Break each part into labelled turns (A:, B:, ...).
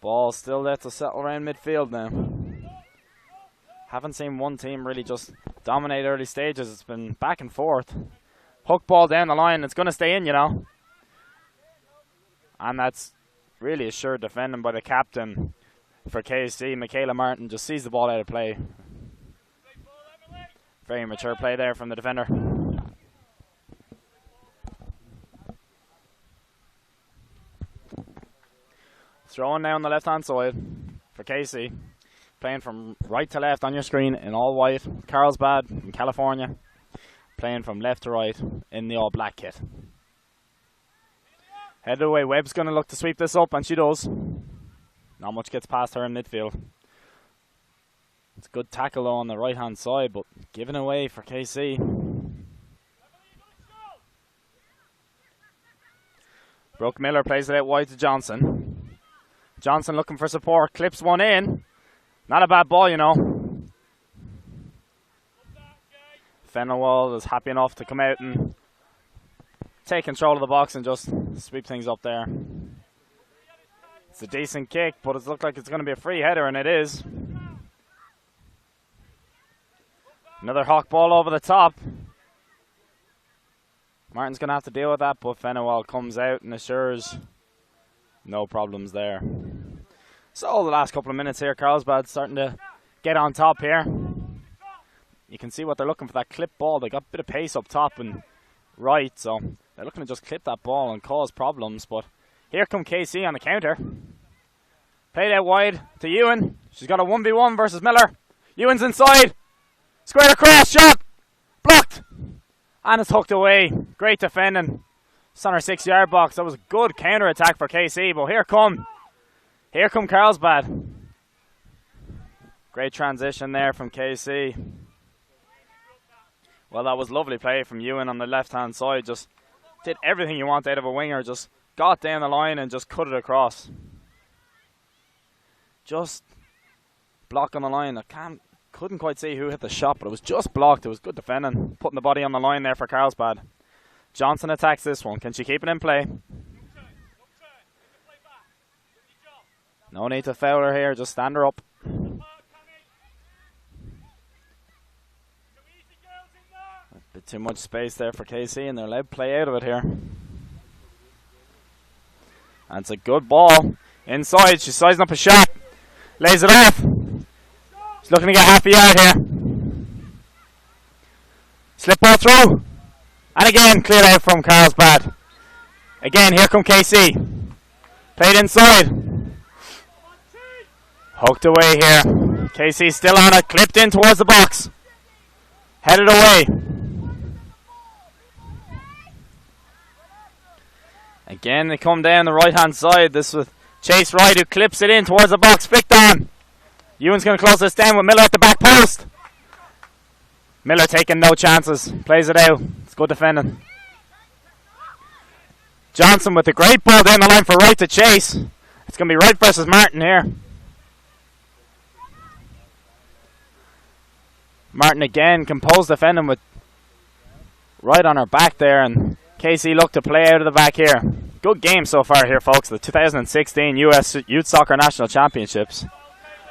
A: Ball still there to settle around midfield now. Haven't seen one team really just dominate early stages. It's been back and forth. Hook ball down the line. It's going to stay in, you know. And that's really assured defending by the captain for KC. Michaela Martin just sees the ball out of play. Very mature play there from the defender. Throwing now on the left-hand side for KC. Playing from right to left on your screen in all white. Carlsbad in California. Playing from left to right in the all black kit. Headed away. Webb's going to look to sweep this up, and she does. Not much gets past her in midfield. It's a good tackle though on the right hand side, but given away for KC. Brooke Miller plays it out wide to Johnson. Johnson looking for support, clips one in. Not a bad ball, you know. Fenelwald is happy enough to come out and take control of the box and just sweep things up there. It's a decent kick, but it looks like it's going to be a free header, and it is. Another hawk ball over the top. Martin's going to have to deal with that, but Fenelwald comes out and assures no problems there. So the last couple of minutes here, Carlsbad starting to get on top here. You can see what they're looking for, that clip ball. They got a bit of pace up top and right, so they're looking to just clip that ball and cause problems. But here come KC on the counter. Played out wide to Ewan. She's got a 1v1 versus Miller. Ewan's inside. Square across, shot! Blocked! And it's hooked away. Great defending. It's on our 6-yard box. That was a good counter-attack for KC, but here come Carlsbad. Great transition there from KC. Well, that was lovely play from Ewan on the left-hand side. Just did everything you want out of a winger. Just got down the line and just cut it across. Just blocking the line. Couldn't quite see who hit the shot, but it was just blocked. It was good defending. Putting the body on the line there for Carlsbad. Johnson attacks this one. Can she keep it in play? No need to foul her here. Just stand her up. A bit too much space there for KC, and they're allowed to play out of it here. And it's a good ball. Inside. She's sizing up a shot. Lays it off. She's looking to get half a yard here. Slip ball through. And again, cleared out from Carlsbad. Again, here come KC. Played inside. Hooked away here. KC still on it. Clipped in towards the box. Headed away. Again, they come down the right-hand side. This with Chase Wright, who clips it in towards the box. Flicked on. Ewan's going to close this down with Miller at the back post. Miller taking no chances. Plays it out. It's good defending. Johnson with a great ball down the line for Wright to chase. It's going to be Wright versus Martin here. Martin again, composed defending with Wright on her back there, and KC looked to play out of the back here. Good game so far here, folks. The 2016 US Youth Soccer National Championships.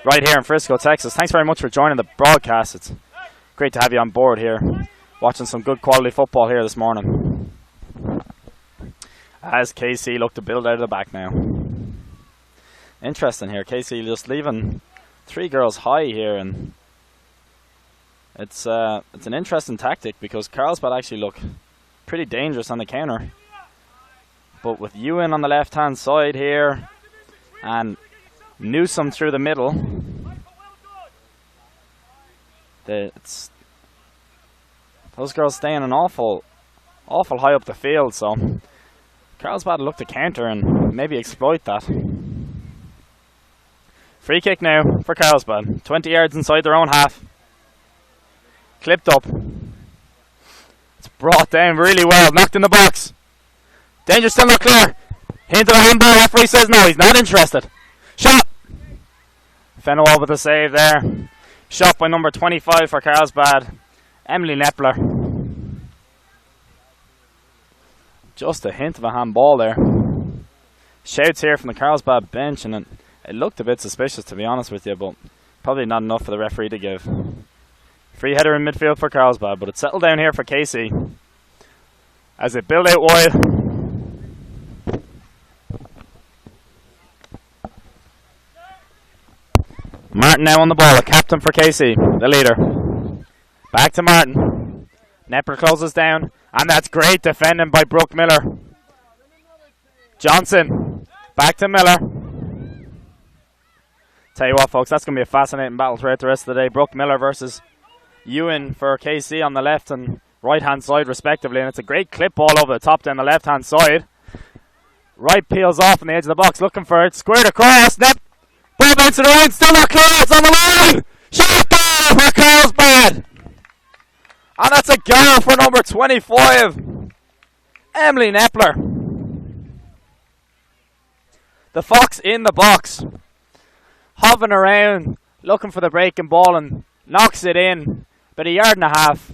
A: Right here in Frisco, Texas. Thanks very much for joining the broadcast. It's great to have you on board here. Watching some good quality football here this morning. As KC look to build out of the back now. Interesting here. KC just leaving 3 girls high here, and it's an interesting tactic because Carlsbad actually look pretty dangerous on the counter. But with Ewan on the left hand side here and Newsom through the middle, those girls staying an awful high up the field, so Carlsbad look to counter and maybe exploit that. Free kick now for Carlsbad. 20 yards inside their own half. Clipped up. It's brought down really well. Knocked in the box. Danger still not clear. Hint of a handball. Referee says no, he's not interested. Shot. Fenelwald with a save there. Shot by number 25 for Carlsbad, Emily Nepler. Just a hint of a handball there. Shouts here from the Carlsbad bench, and It looked a bit suspicious, to be honest with you, but probably not enough for the referee to give. Free header in midfield for Carlsbad, but it's settled down here for KC as they build out wide. Martin now on the ball, a captain for KC, the leader. Back to Martin. Nepler closes down, and that's great defending by Brooke Miller. Johnson, back to Miller. Tell you what, folks, that's going to be a fascinating battle throughout the rest of the day. Brooke Miller versus Ewan for KC on the left and right-hand side, respectively. And it's a great clip ball over the top down the left-hand side. Right peels off on the edge of the box, looking for it. Squared across. Ball bouncing around, still not clear. It's on the line. Shot goal for Carlsbad. And that's a goal for number 25, Emily Nepler. The Fox in the box, hovering around, looking for the breaking ball and knocks it in. About a yard and a half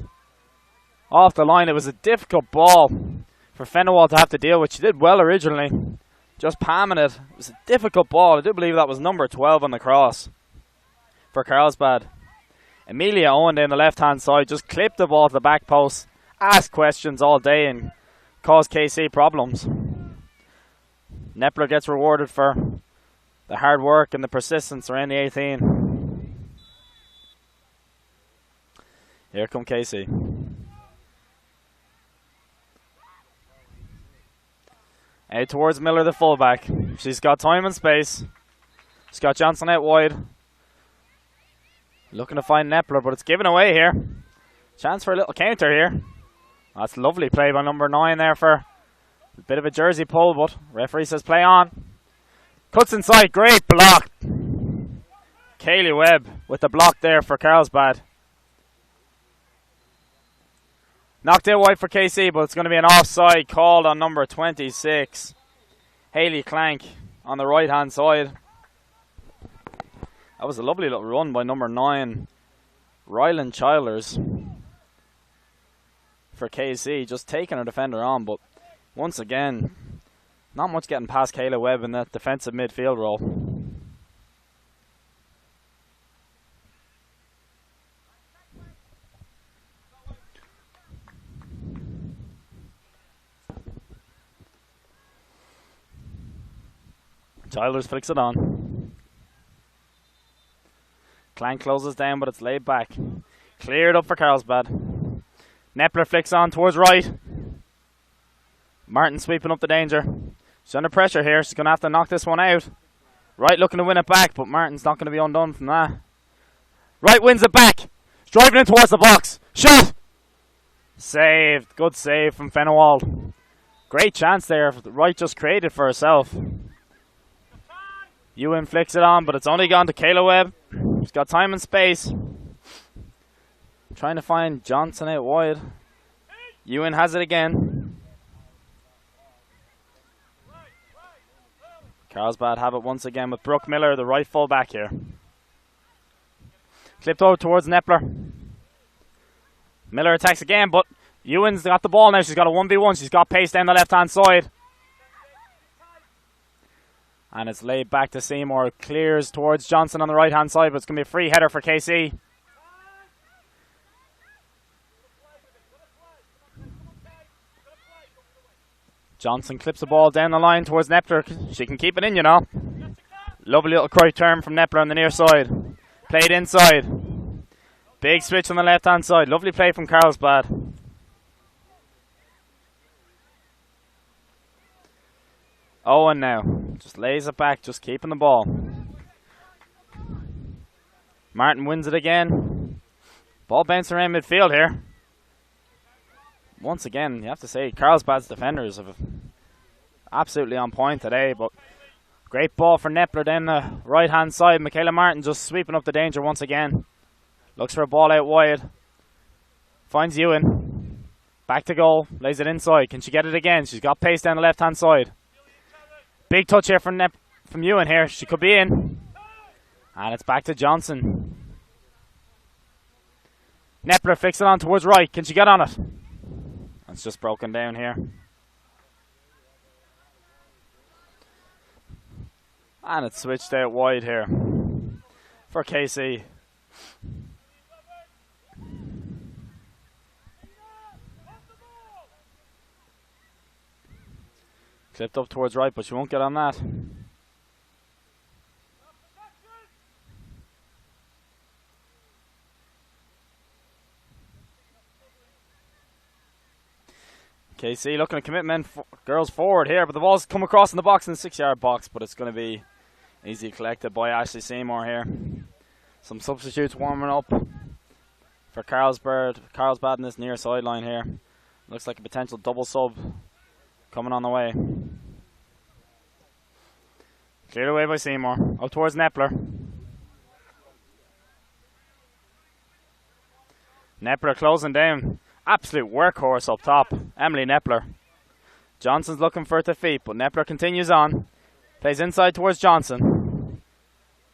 A: off the line. It was a difficult ball for Fenawal to have to deal with. She did well originally, just palming it. It was a difficult ball. I do believe that was number 12 on the cross for Carlsbad. Amelia Owen down the left-hand side just clipped the ball to the back post, asked questions all day and caused KC problems. Nepler gets rewarded for the hard work and the persistence around the 18. Here come KC. Out towards Miller, the fullback. She's got time and space. She's got Johnson out wide. Looking to find Nepler, but it's given away here. Chance for a little counter here. That's lovely play by number 9 there for a bit of a jersey pull, but referee says play on. Cuts inside, great block. Kaylee Webb with the block there for Carlsbad. Knocked out wide for KC, but it's going to be an offside called on number 26. Hayley Clank on the right hand side. That was a lovely little run by number 9, Ryland Childers, for KC, just taking a defender on, but once again, not much getting past Kayla Webb in that defensive midfield role. Childers flicks it on. Clank closes down, but it's laid back. Cleared up for Carlsbad. Nepler flicks on towards right. Martin sweeping up the danger. She's under pressure here. She's going to have to knock this one out. Right looking to win it back, but Martin's not going to be undone from that. Right wins it back. She's driving in towards the box. Shot! Saved. Good save from Fenawal. Great chance there. Right just created for herself. Ewan flicks it on, but it's only gone to Kayla Webb. She's got time and space. Trying to find Johnson out wide. Ewan has it again. Carlsbad have it once again with Brooke Miller, the right full back here. Clipped over towards Nepler. Miller attacks again, but Ewan's got the ball now. She's got a 1v1. She's got pace down the left-hand side. And it's laid back to Seymour. Clears towards Johnson on the right-hand side, but it's going to be a free header for KC. Johnson clips the ball down the line towards Nepler. She can keep it in, you know. Lovely little right turn from Nepler on the near side. Played inside. Big switch on the left-hand side. Lovely play from Carlsbad. Owen now. Just lays it back, just keeping the ball. Martin wins it again. Ball bouncing around midfield here. Once again, you have to say, Carlsbad's defenders have absolutely on point today, but great ball for Nepler down the right-hand side. Michaela Martin just sweeping up the danger once again. Looks for a ball out wide. Finds Ewan. Back to goal. Lays it inside. Can she get it again? She's got pace down the left-hand side. Big touch here from Ewan here. She could be in. And it's back to Johnson. Nepler flicks it on towards right. Can she get on it? It's just broken down here. And it's switched out wide here for KC. Clipped up towards right, but she won't get on that. KC looking to commit girls forward here, but the ball's come across in the box, in the 6-yard box, but it's going to be easily collected by Ashley Seymour here. Some substitutes warming up for Carlsbad in this near sideline here. Looks like a potential double sub coming on the way. Cleared away by Seymour. Up towards Nepler. Nepler closing down. Absolute workhorse up top. Emily Nepler. Johnson's looking for it to feet, but Nepler continues on. Plays inside towards Johnson.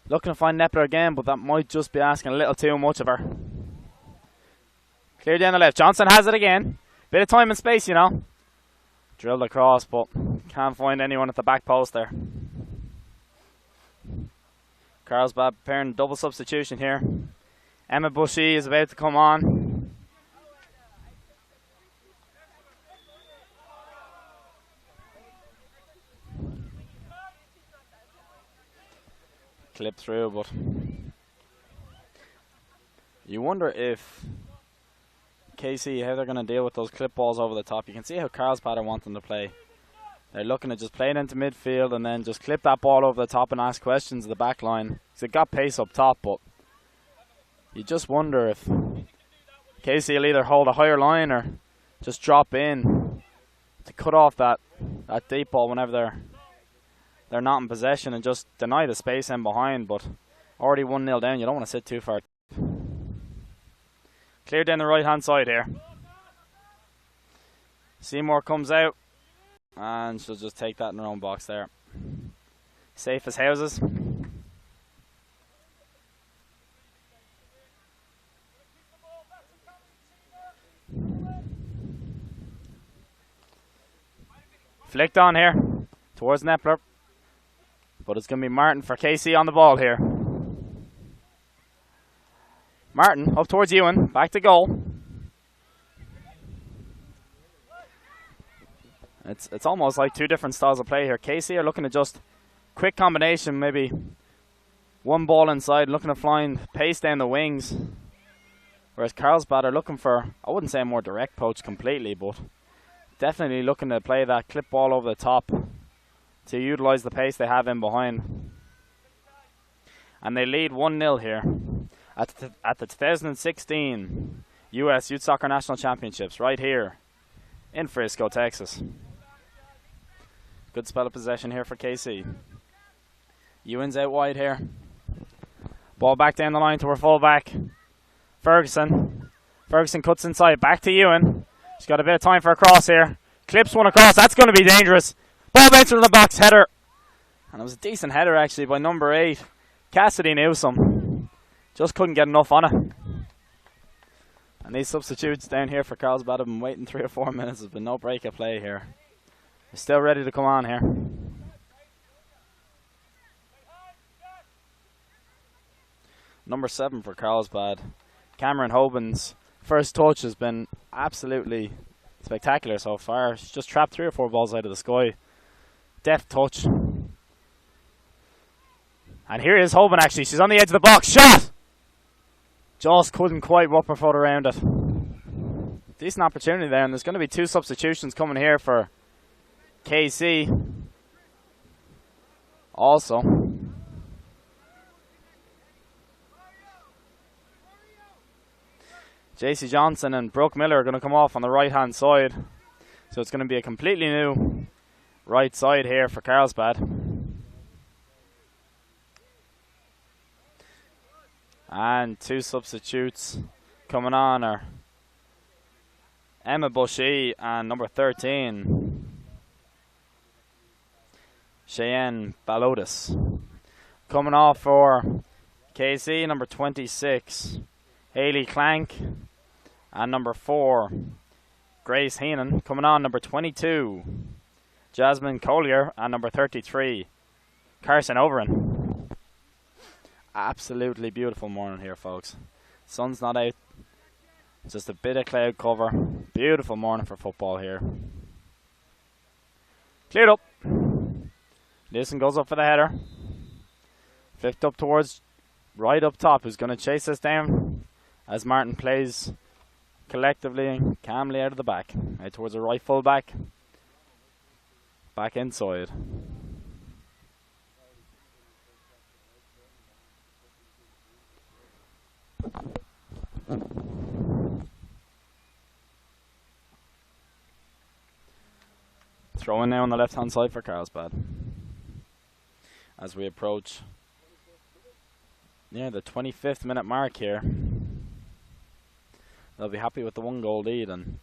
A: Looking to find Nepler again, but that might just be asking a little too much of her. Clear down the left. Johnson has it again. Bit of time and space, you know. Drilled across, but can't find anyone at the back post there. Carlsbad preparing double substitution here. Emma Bushy is about to come on. Clip through, but you wonder if KC, how they're going to deal with those clip balls over the top. You can see how Carlsbad are wanting to play. They're looking to just play it into midfield and then just clip that ball over the top and ask questions of the back line. So they got pace up top, but you just wonder if KC will either hold a higher line or just drop in to cut off that deep ball whenever they're not in possession and just deny the space in behind. But already 1-0 down, you don't want to sit too far. Clear down the right hand side here. Seymour comes out and she'll just take that in her own box there. Safe as houses. Flicked on here towards Nepler. But it's going to be Martin for KC on the ball here. Martin up towards Ewan. Back to goal. It's almost like two different styles of play here. KC are looking to just quick combination, maybe one ball inside, looking to find pace down the wings. Whereas Carlsbad are looking for, I wouldn't say a more direct poach completely, but definitely looking to play that clip ball over the top to utilise the pace they have in behind. And they lead 1-0 here at the 2016 US Youth Soccer National Championships right here in Frisco, Texas. Good spell of possession here for KC. Ewan's out wide here. Ball back down the line to her fullback, Ferguson. Ferguson cuts inside, back to Ewan. She's got a bit of time for a cross here. Clips one across, that's going to be dangerous. Ball bounced in the box, header. And it was a decent header actually by number 8, Cassidy Newsom. Just couldn't get enough on it. And these substitutes down here for Carlsbad have been waiting 3 or 4 minutes. There's been no break of play here. They're still ready to come on here. Number 7 for Carlsbad, Cameron Hoban's first touch has been absolutely spectacular so far. She's just trapped 3 or 4 balls out of the sky. Deft touch. And here is Hoban actually. She's on the edge of the box. Shot! Just couldn't quite wrap her foot around it. Decent opportunity there, and there's going to be 2 substitutions coming here for KC. Also, JC Johnson and Brooke Miller are going to come off on the right hand side. So it's going to be a completely new right side here for Carlsbad. And 2 substitutes coming on are Emma Bushy and number 13, Cheyenne Balotis. Coming off for KC, number 26, Hayley Clank, and number 4, Grace Heenan. Coming on, number 22, Jasmine Collier, and number 33, Carson Overin. Absolutely beautiful morning here, folks. Sun's not out. Just a bit of cloud cover. Beautiful morning for football here. Cleared up. Nielsen goes up for the header. Flipped up towards right up top. Who's going to chase us down as Martin plays collectively and calmly out of the back. Out towards the right full back. Back inside. Throw in now on the left hand side for Carlsbad. As we approach the 25th minute mark here. They'll be happy with the 1-goal lead, and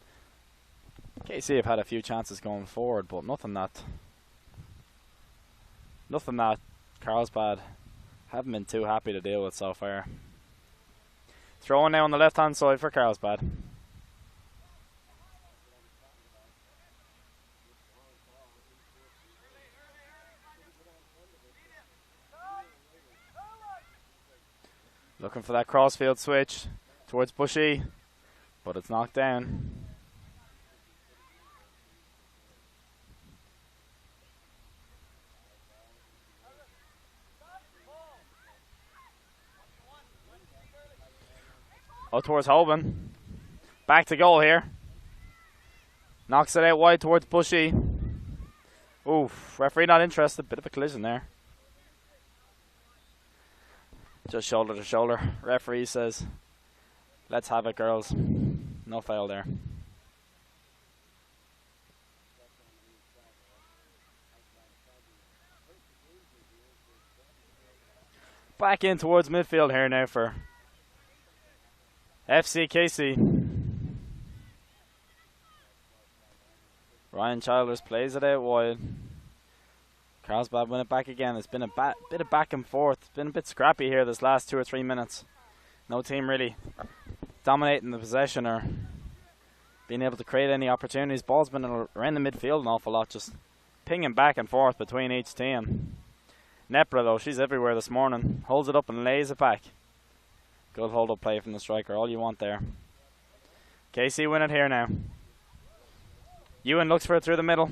A: KC have had a few chances going forward, but nothing that Carlsbad haven't been too happy to deal with so far. Throwing now on the left hand side for Carlsbad. Looking for that crossfield switch towards Bushy, but it's knocked down. Out towards Holben. Back to goal here. Knocks it out wide towards Bushy. Oof, referee not interested. Bit of a collision there. Just shoulder to shoulder. Referee says, let's have it, girls. No foul there. Back in towards midfield here now for FCKC. Ryan Childers plays it out wide. Carlsbad win it back again. It's been a bit of back and forth. It's been a bit scrappy here this last 2 or 3 minutes. No team really dominating the possession or being able to create any opportunities. Ball's been around the midfield an awful lot, just pinging back and forth between each team. Nepra, though, she's everywhere this morning. Holds it up and lays it back. Good hold-up play from the striker. All you want there. KC win it here now. Ewan looks for it through the middle.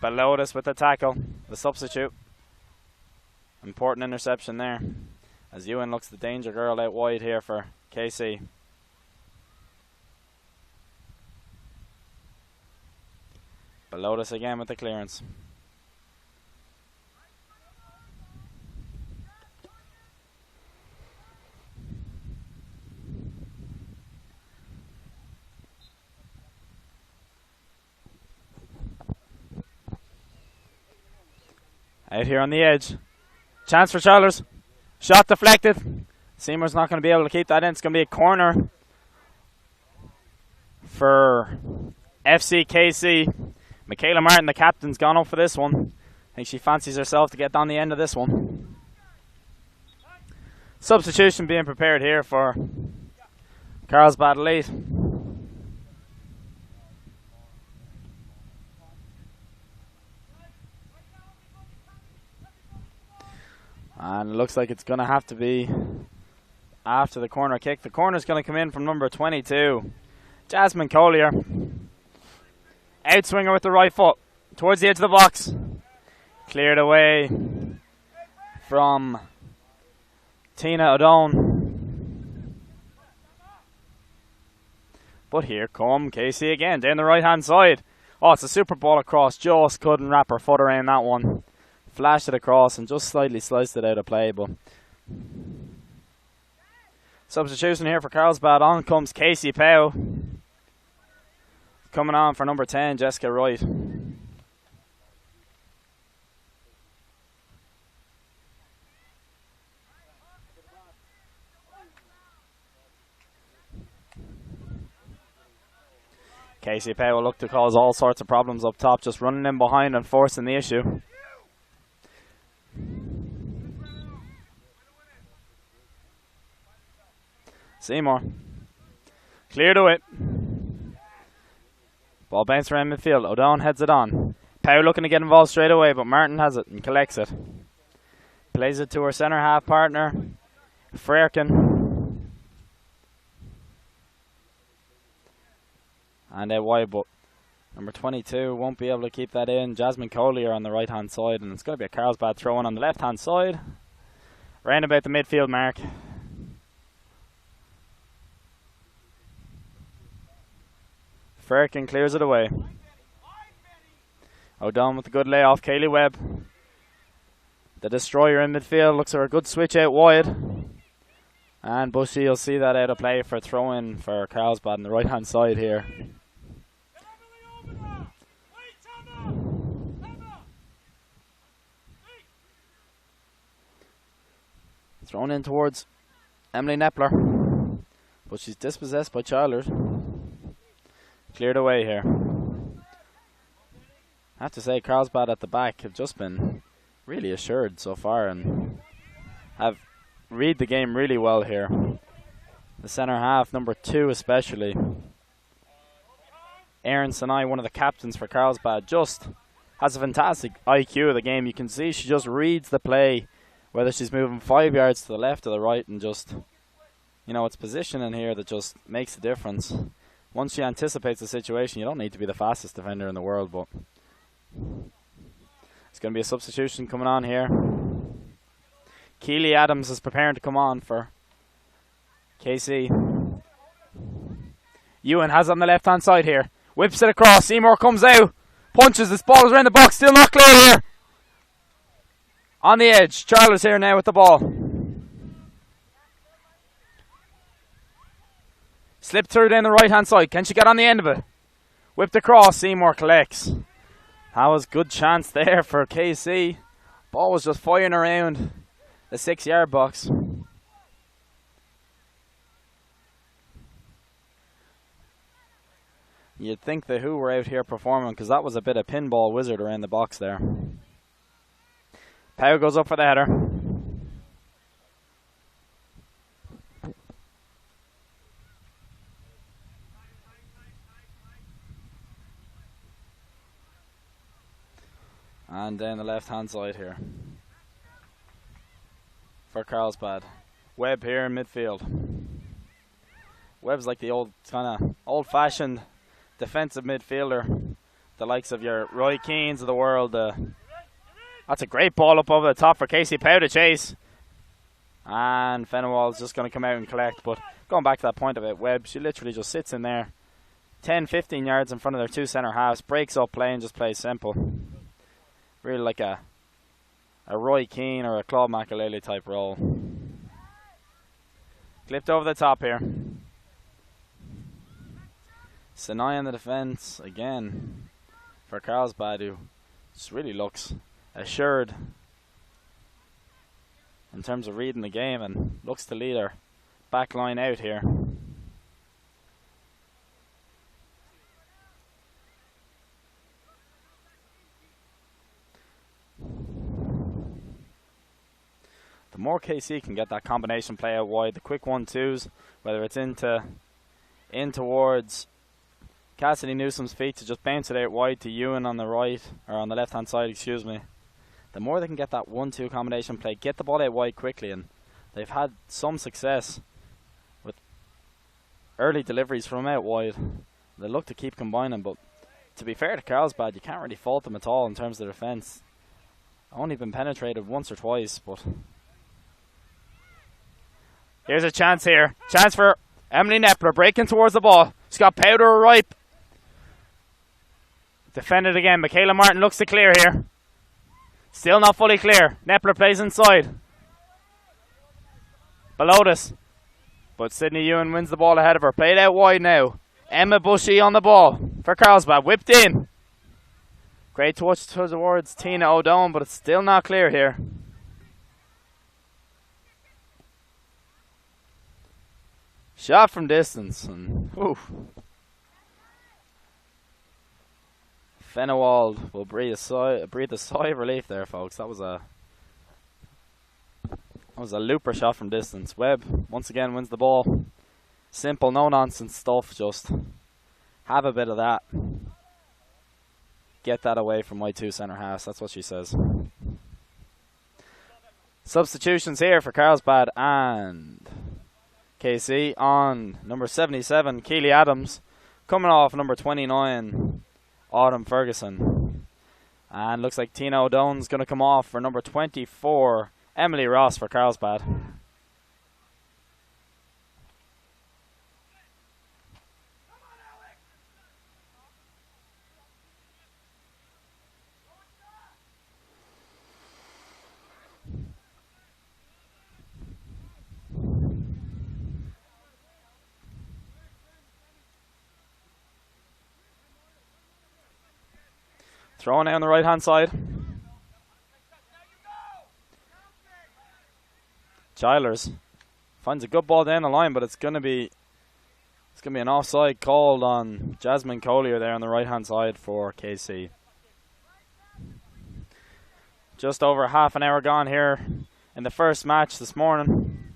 A: Belotus with the tackle. The substitute. Important interception there. As Ewan looks the danger girl out wide here for KC. Belotus again with the clearance. Out here on the edge. Chance for Childers. Shot deflected. Seymour's not going to be able to keep that in. It's going to be a corner for FCKC. Michaela Martin, the captain's gone up for this one. I think she fancies herself to get down the end of this one. Substitution being prepared here for Carlsbad Elite. And it looks like it's going to have to be after the corner kick. The corner's going to come in from number 22. Jasmine Collier. Outswinger with the right foot. Towards the edge of the box. Cleared away from Tina O'Done. But here come Casey again. Down the right hand side. Oh, it's a super ball across. Just couldn't wrap her foot around that one. Flashed it across and just slightly sliced it out of play, but substitution here for Carlsbad. On comes Casey Powell. Coming on for number 10, Jessica Wright. Casey Powell looked to cause all sorts of problems up top, just running in behind and forcing the issue. Seymour. Clear to it. Ball bounced around midfield. O'Donnell heads it on. Powell looking to get involved straight away, but Martin has it and collects it. Plays it to her centre half partner, Frerkin. And out wide, but number 22 won't be able to keep that in. Jasmine Collier on the right hand side, and it's going to be a Carlsbad throw in on the left hand side. Round about the midfield mark. Frerkin clears it away. O'Donnell with a good layoff. Kaylee Webb, the destroyer in midfield, looks for a good switch out wide. And Bushy, you'll see that out of play for a throw in for Carlsbad on the right hand side here. Thrown in towards Emily Nepler, but she's dispossessed by Childers. Cleared away here. I have to say, Carlsbad at the back have just been really assured so far and have read the game really well here. The centre half, number 2 especially. Erin Sinai, one of the captains for Carlsbad, just has a fantastic IQ of the game. You can see she just reads the play, whether she's moving 5 yards to the left or the right, and just, you know, it's positioning here that just makes a difference. Once she anticipates the situation, you don't need to be the fastest defender in the world, but it's going to be a substitution coming on here. Keely Adams is preparing to come on for KC. Ewan has it on the left hand side here. Whips it across. Seymour comes out. Punches. This ball is around the box. Still not clear here. On the edge. Charles here now with the ball. Slipped through down the right hand side. Can she get on the end of it? Whipped across. Seymour collects. That was good chance there for KC. Ball was just firing around the 6 yard box. You'd think the Who were out here performing, because that was a bit of pinball wizard around the box there. Pow goes up for the header. And down the left hand side here for Carlsbad. Webb here in midfield. Webb's like the old kind of old-fashioned defensive midfielder, the likes of your Roy Keanes of the world. That's a great ball up over the top for Casey Pow to chase. And Fenwell's just going to come out and collect. But going back to that point about Webb, she literally just sits in there 10-15 yards in front of their 2 centre halves, breaks up play and just plays simple. Really like a Roy Keane or a Claude Makalele type role. Clipped over the top here. Sinai in the defence again for Carlsbad, who just really looks assured in terms of reading the game and looks to lead her back line out here. The more KC can get that combination play out wide, the quick 1-2s, whether it's in towards Cassidy Newsom's feet to just bounce it out wide to Ewan on the right, or on the left hand side, excuse me. The more they can get that 1-2 combination play, get the ball out wide quickly, and they've had some success with early deliveries from out wide. They look to keep combining, but to be fair to Carlsbad, you can't really fault them at all in terms of defence. Only been penetrated once or twice, but here's a chance here. Chance for Emily Nepler breaking towards the ball. She's got Powder ripe. Defended again. Michaela Martin looks to clear here. Still not fully clear. Nepler plays inside. Below this. But Sydney Ewan wins the ball ahead of her. Played out wide now. Emma Bushy on the ball for Carlsbad. Whipped in. Great touch towards Tina O'Donnell, but it's still not clear here. Shot from distance, and Fenewald will breathe a sigh of relief there, folks. That was a looper shot from distance. Webb once again wins the ball. Simple, no nonsense stuff. Just have a bit of that. Get that away from my 2 centre halves. That's what she says. Substitutions here for Carlsbad and KC. On number 77, Keely Adams. Coming off number 29, Autumn Ferguson. And looks like Tina O'Done's going to come off for number 24, Emily Ross for Carlsbad. Throwing out on the right hand side. Childers finds a good ball down the line, but it's gonna be an offside called on Jasmine Collier there on the right hand side for KC. Just over half an hour gone here in the first match this morning.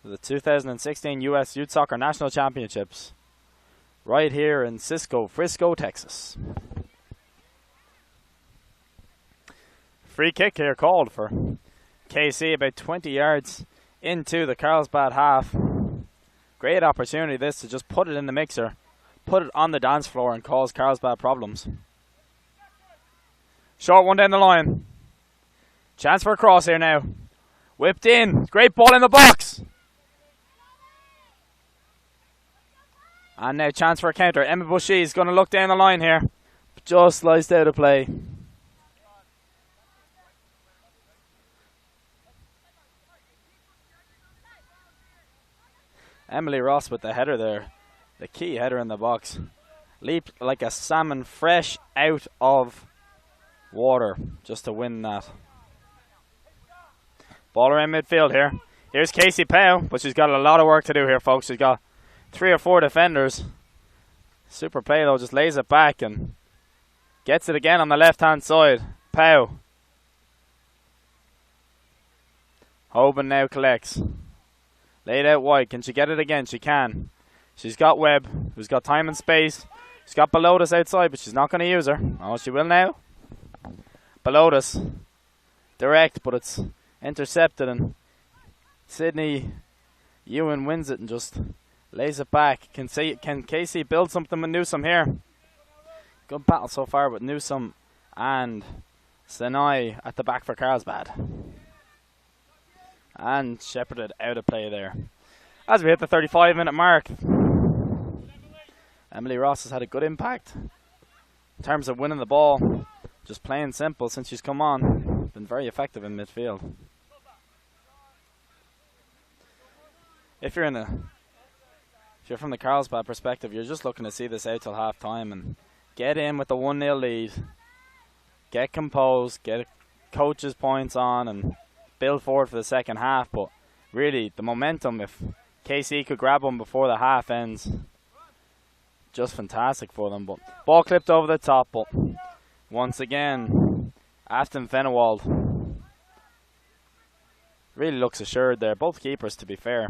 A: The 2016 US Youth Soccer National Championships. Right here in Frisco, Texas. Free kick here called for KC about 20 yards into the Carlsbad half. Great opportunity this to just put it in the mixer, put it on the dance floor and cause Carlsbad problems. Short one down the line. Chance for a cross here now. Whipped in. Great ball in the box. And now chance for a counter. Emma Bushy is going to look down the line here. Just sliced out of play. Emily Ross with the header there. The key header in the box. Leaped like a salmon fresh out of water just to win that. Ball around midfield here. Here's Casey Powell, but she's got a lot of work to do here, folks. She's got 3 or 4 defenders. Super play though, just lays it back and gets it again on the left hand side. Powell. Hoban now collects. Laid out wide. Can she get it again? She can. She's got Webb, who's got time and space. She's got Belotus outside, but she's not going to use her. Oh, she will now. Belotus. Direct, but it's intercepted, and Sydney Ewan wins it and just lays it back. Can Casey build something with Newsom here? Good battle so far with Newsom and Sinai at the back for Carlsbad. And shepherded out of play there. As we hit the 35-minute mark, Emily Ross has had a good impact in terms of winning the ball. Just plain simple since she's come on. Been very effective in midfield. If you're from the Carlsbad perspective, you're just looking to see this out till half time and get in with the 1-0 lead. Get composed, get coaches' points on and build forward for the second half. But really, the momentum, if KC could grab one before the half ends, just fantastic for them. But ball clipped over the top, but once again, Afton Fenewald really looks assured there. Both keepers, to be fair,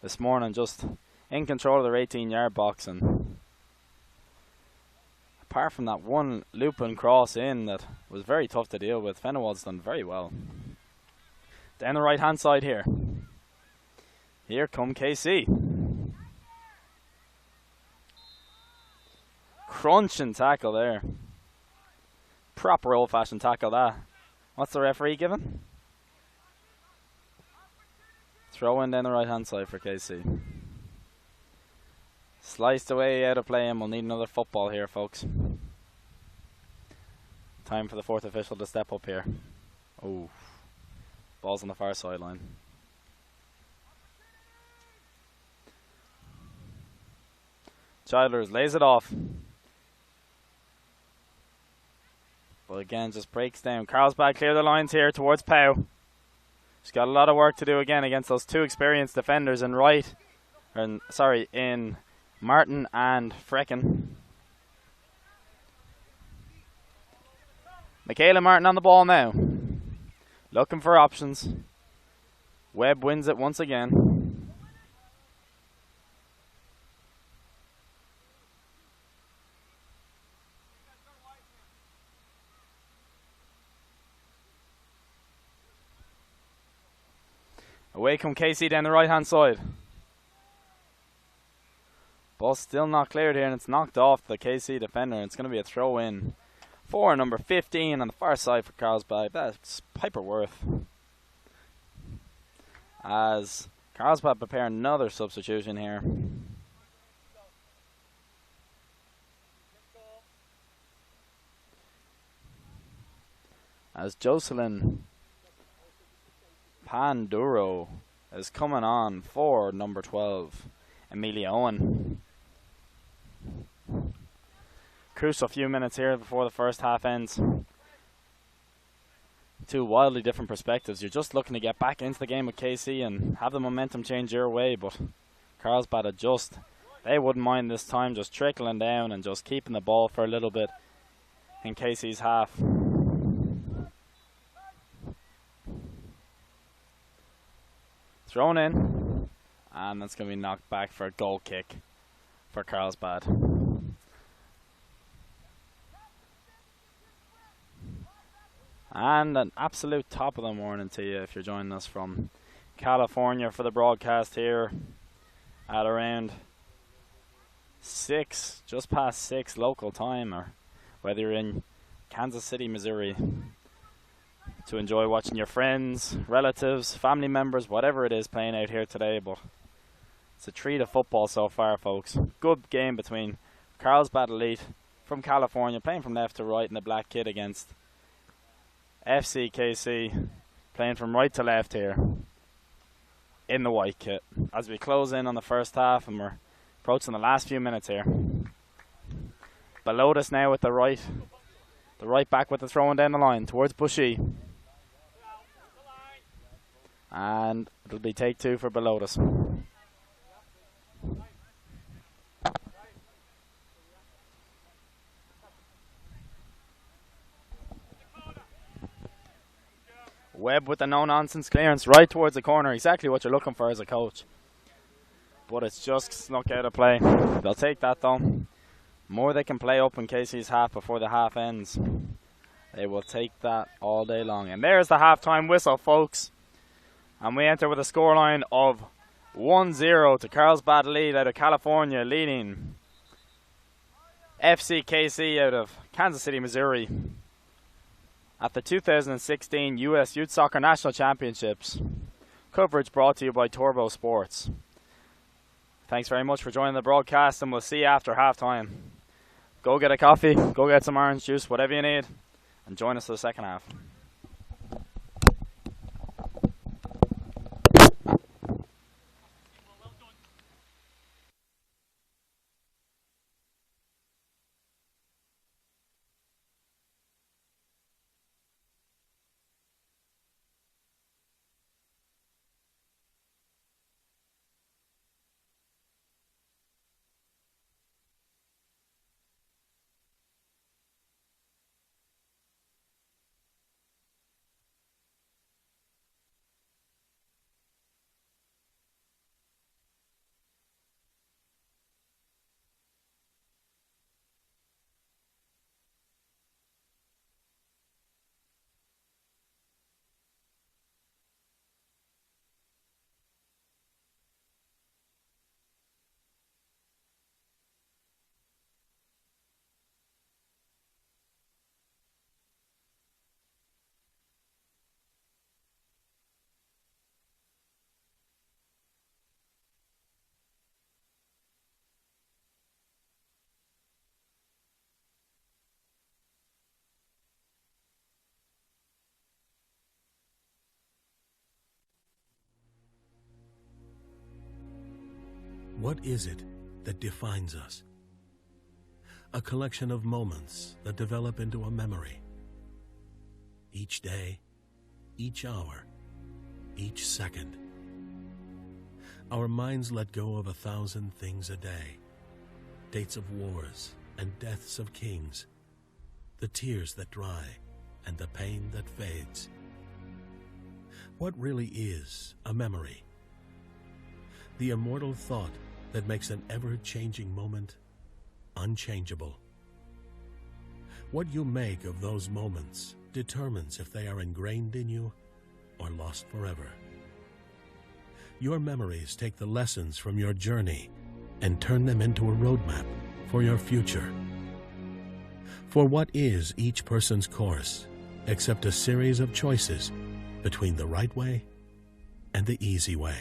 A: this morning just in control of their 18-yard box, and apart from that one looping cross in that was very tough to deal with, Fenewald's done very well. Down the right hand side here. Here come KC. Crunching tackle there. Proper old fashioned tackle that. What's the referee giving? Throw in down the right hand side for KC. Sliced away out of play, and we'll need another football here, folks. Time for the fourth official to step up here. Oh. Ball's on the far sideline. Childers lays it off. But again, just breaks down. Carlsbad clear the lines here towards Pow. She's got a lot of work to do again against those two experienced defenders in in Martin and Frecken. Michaela Martin on the ball now. Looking for options. Webb wins it once again. Away come KC down the right-hand side. Ball still not cleared here, and it's knocked off the KC defender. It's going to be a throw-in for number 15 on the far side for Carlsbad. That's Piper Worth. As Carlsbad prepare another substitution here. As Jocelyn Panduro is coming on for number 12, Amelia Owen. Crucial few minutes here before the first half ends. Two wildly different perspectives. You're just looking to get back into the game with KC and have the momentum change your way, but Carlsbad they wouldn't mind this time just trickling down and just keeping the ball for a little bit in KC's half. Thrown in, and that's going to be knocked back for a goal kick for Carlsbad. And an absolute top of the morning to you if you're joining us from California for the broadcast here at around 6, just past 6 local time, or whether you're in Kansas City, Missouri, to enjoy watching your friends, relatives, family members, whatever it is playing out here today. But it's a treat of football so far, folks. Good game between Carlsbad Elite from California, playing from left to right in the black kit, against FCKC playing from right to left here in the white kit. As we close in on the first half and we're approaching the last few minutes here. Below us now with the right back with the throwing down the line towards Bushy. And it'll be take 2 for Belotus. Webb with the no-nonsense clearance right towards the corner. Exactly what you're looking for as a coach. But it's just snuck out of play. They'll take that though. More they can play up in KC's half before the half ends. They will take that all day long. And there's the halftime whistle, folks. And we enter with a scoreline of 1-0 to Carlsbad Elite out of California, leading FCKC out of Kansas City, Missouri, at the 2016 US Youth Soccer National Championships. Coverage brought to you by Turbo Sports. Thanks very much for joining the broadcast, and we'll see you after halftime. Go get a coffee, go get some orange juice, whatever you need, and join us for the second half.
B: What is it that defines us? A collection of moments that develop into a memory. Each day, each hour, each second. Our minds let go of 1,000 things a day. Dates of wars and deaths of kings. The tears that dry and the pain that fades. What really is a memory? The immortal thought that makes an ever-changing moment unchangeable. What you make of those moments determines if they are ingrained in you or lost forever. Your memories take the lessons from your journey and turn them into a roadmap for your future. For what is each person's course except a series of choices between the right way and the easy way?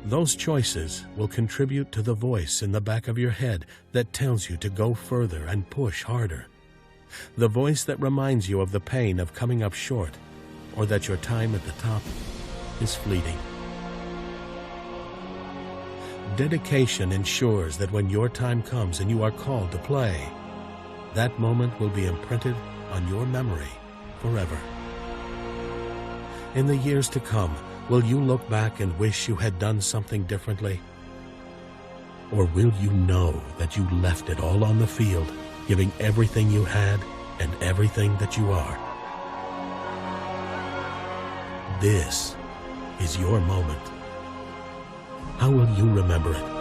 B: Those choices will contribute to the voice in the back of your head that tells you to go further and push harder. The voice that reminds you of the pain of coming up short, or that your time at the top is fleeting. Dedication ensures that when your time comes and you are called to play, that moment will be imprinted on your memory forever. In the years to come, will you look back and wish you had done something differently? Or will you know that you left it all on the field, giving everything you had and everything that you are? This is your moment. How will you remember it?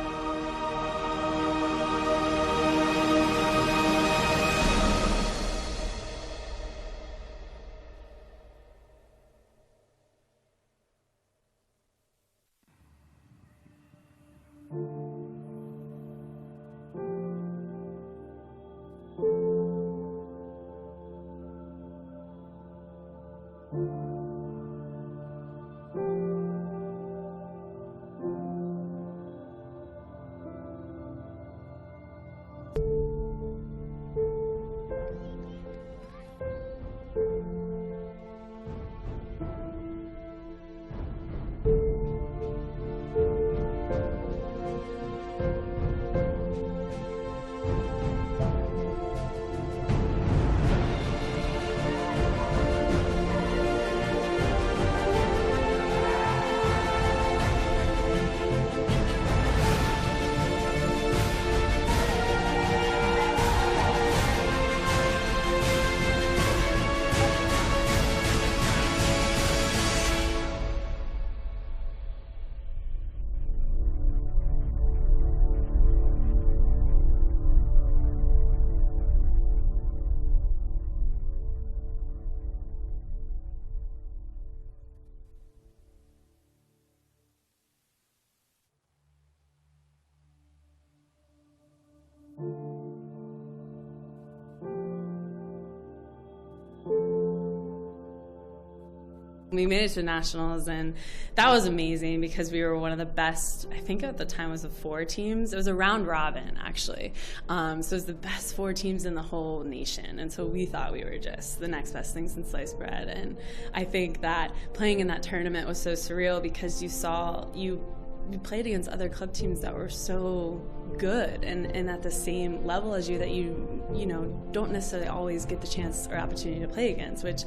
C: We made it to nationals, and that was amazing because we were one of the best, I think at the time it was the 4 teams. It was a round robin, actually. So it was the best 4 teams in the whole nation. And so we thought we were just the next best thing since sliced bread. And I think that playing in that tournament was so surreal because you played against other club teams that were so good and at the same level as you that you know don't necessarily always get the chance or opportunity to play against, which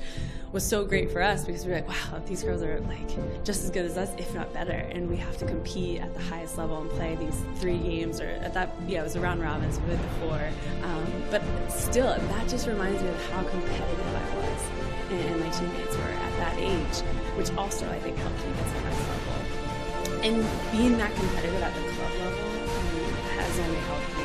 C: was so great for us because we were like, wow, these girls are like just as good as us, if not better, and we have to compete at the highest level and play these 3 games, or at that, it was a round robin, so we had the 4, but still that just reminds me of how competitive I was and my teammates were at that age, which also I think helped me get to the next level. And being that competitive at the club level has only helped me,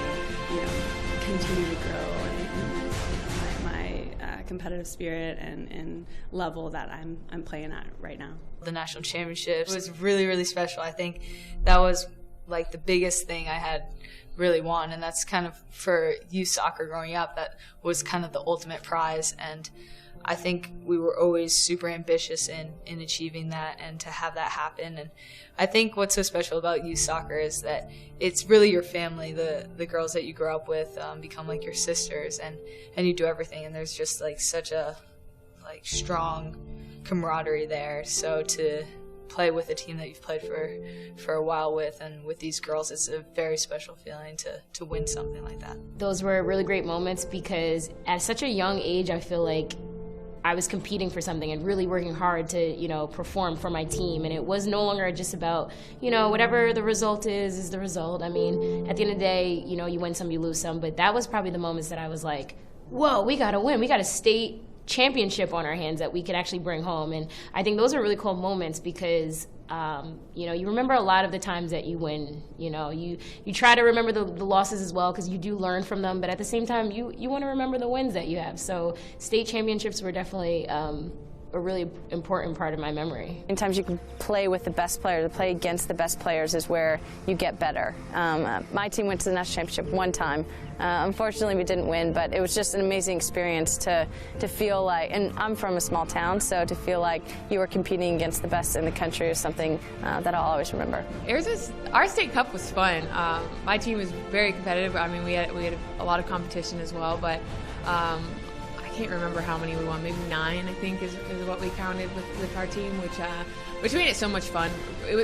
C: continue to grow and my competitive spirit and level that I'm playing at right now.
D: The national championships was really, really special. I think that was like the biggest thing I had really won, and that's kind of for youth soccer growing up, that was kind of the ultimate prize. And I think we were always super ambitious in achieving that and to have that happen. And I think what's so special about youth soccer is that it's really your family. The girls that you grow up with become like your sisters, and you do everything. And there's just like such a strong camaraderie there. So to play with a team that you've played for a while with, and with these girls, it's a very special feeling to win something like that.
E: Those were really great moments because at such a young age, I feel like I was competing for something and really working hard to, perform for my team. And it was no longer just about, whatever the result is the result. I mean, at the end of the day, you win some, you lose some. But that was probably the moments that I was like, whoa, we got to win. We got a state championship on our hands that we could actually bring home. And I think those are really cool moments because, you remember a lot of the times that you win. You try to remember the losses as well because you do learn from them. But at the same time, you want to remember the wins that you have. So state championships were definitely a really important part of my memory.
F: Sometimes you can play with the best players, play against the best players is where you get better. My team went to the national championship one time. Unfortunately, we didn't win, but it was just an amazing experience to feel like, and I'm from a small town, so to feel like you were competing against the best in the country is something that I'll always remember.
G: Our state cup was fun. My team was very competitive. I mean, we had a lot of competition as well, but I can't remember how many we won. Maybe 9, I think, is what we counted with our team, which made it so much fun.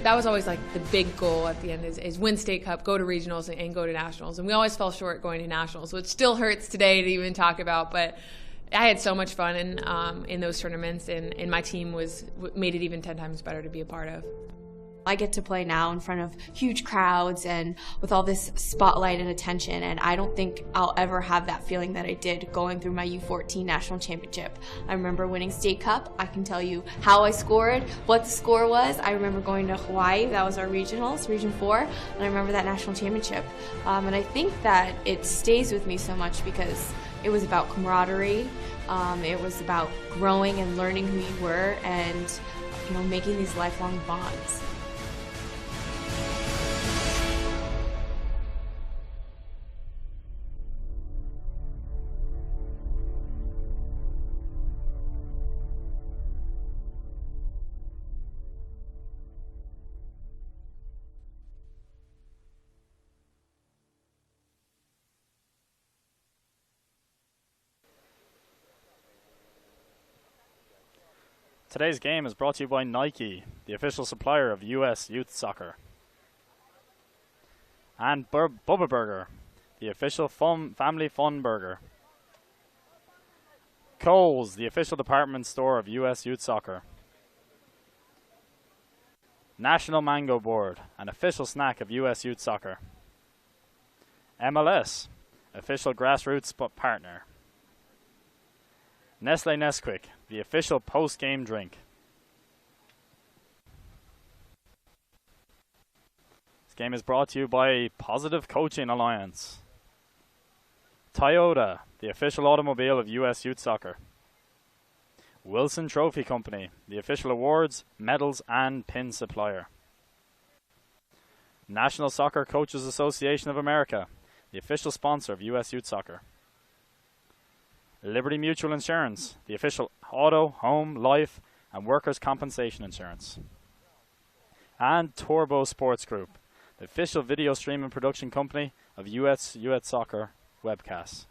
G: That was always like the big goal at the end is win state cup, go to regionals, and go to nationals. And we always fell short going to nationals, which still hurts today to even talk about. But I had so much fun in those tournaments, and my team made it even 10 times better to be a part of.
H: I get to play now in front of huge crowds and with all this spotlight and attention, and I don't think I'll ever have that feeling that I did going through my U14 national championship. I remember winning state cup. I can tell you how I scored, what the score was. I remember going to Hawaii. That was our regionals, Region 4, and I remember that national championship. And I think that it stays with me so much because it was about camaraderie. It was about growing and learning who you were and making these lifelong bonds.
A: Today's game is brought to you by Nike, the official supplier of US Youth Soccer. And Bubba Burger, the official family fun burger. Kohl's, the official department store of US Youth Soccer. National Mango Board, an official snack of US Youth Soccer. MLS, official grassroots partner. Nestle Nesquik, the official post-game drink. This game is brought to you by Positive Coaching Alliance. Toyota, the official automobile of US Youth Soccer. Wilson Trophy Company, the official awards, medals, and pin supplier. National Soccer Coaches Association of America, the official sponsor of US Youth Soccer. Liberty Mutual Insurance, the official auto, home, life, and workers' compensation insurance. And Turbo Sports Group, the official video streaming production company of US Youth Soccer webcasts.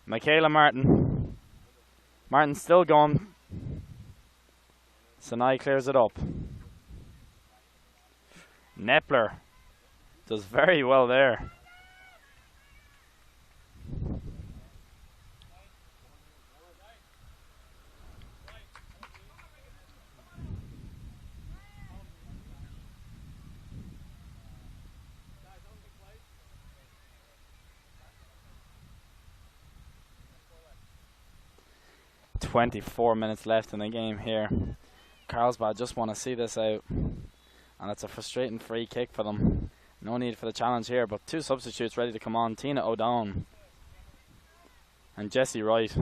A: Michaela Martin. Martin's still going. Sinai clears it up. Nepler does very well there. .24 left in the game here. Carlsbad just want to see this out. And it's a frustrating free kick for them. No need for the challenge here, but 2 substitutes ready to come on. Tina O'Donnell and Jessie Wright.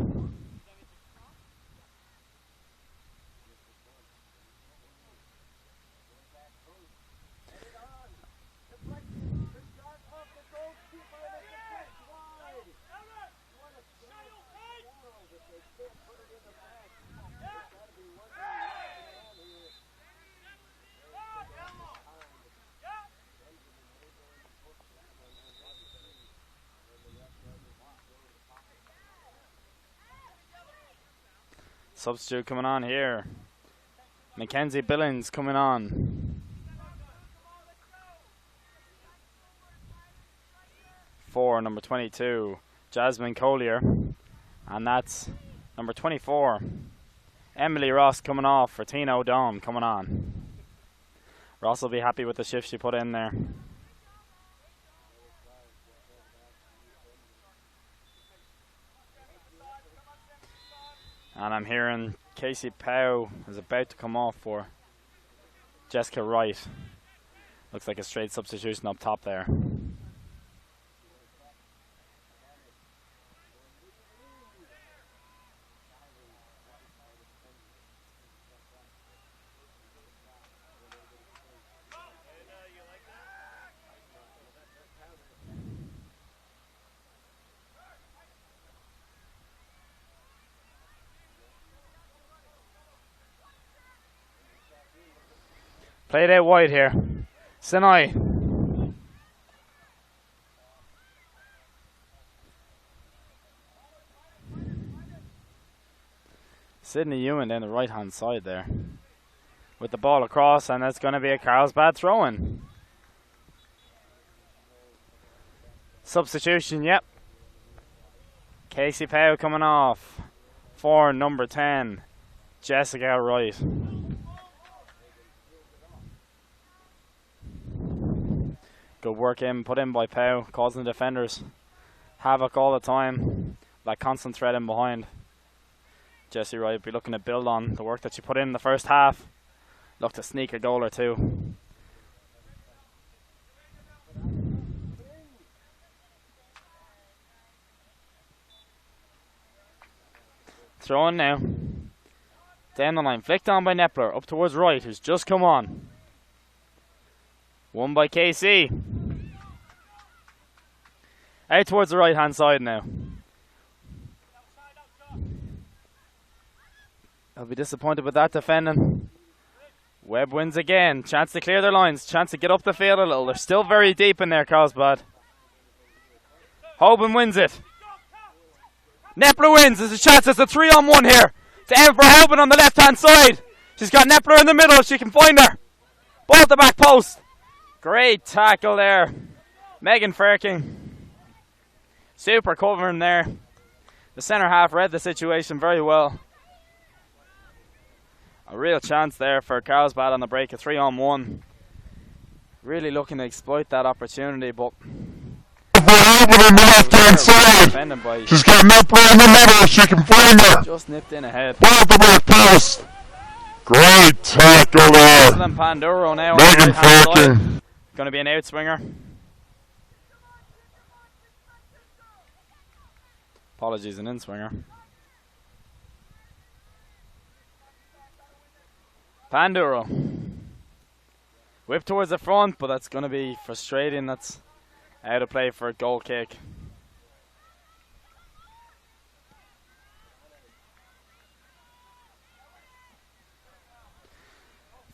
A: Substitute coming on here. Mackenzie Billings coming on. For number 22, Jasmine Collier. And that's number 24, Emily Ross coming off for Tina O'Donnell coming on. Ross will be happy with the shift she put in there. And I'm hearing Casey Powell is about to come off for Jessica Wright. Looks like a straight substitution up top there. Played out wide here. Sinai. Sydney Ewan down the right hand side there. With the ball across, and it's going to be a Carlsbad throw-in. Substitution, yep. Casey Powell coming off for number 10, Jessica Wright. Good work put in by Powell, causing the defenders havoc all the time. That constant threat in behind. Jessie Wright will be looking to build on the work that she put in the first half. Look to sneak a goal or two. Throw in now. Down the line, flicked on by Nepler, up towards Wright, who's just come on. Won by KC. Out towards the right hand side now. I'll be disappointed with that defending. Webb wins again. Chance to clear their lines. Chance to get up the field a little. They're still very deep in there, Carlsbad. Hoban wins it. Nepler wins. There's a chance. It's a 3-on-1 here. To aim for Hoban on the left hand side. She's got Nepler in the middle if she can find her. Ball at the back post. Great tackle there. Megan Ferking. Super covering there. The centre half read the situation very well. A real chance there for Carlsbad on the break, a 3-on-1. Really looking to exploit that opportunity, but
I: Hoban on the left-hand side. She's got Nepler in the middle. She can find her.
A: Just nipped in ahead.
I: Ball at the back post. Great tackle there.
A: Excellent Panduro now.
I: Megan Ferking.
A: Going to be an outswinger. Apologies, an in-swinger. Panduro. Whip towards the front, but that's going to be frustrating. That's out of play for a goal kick.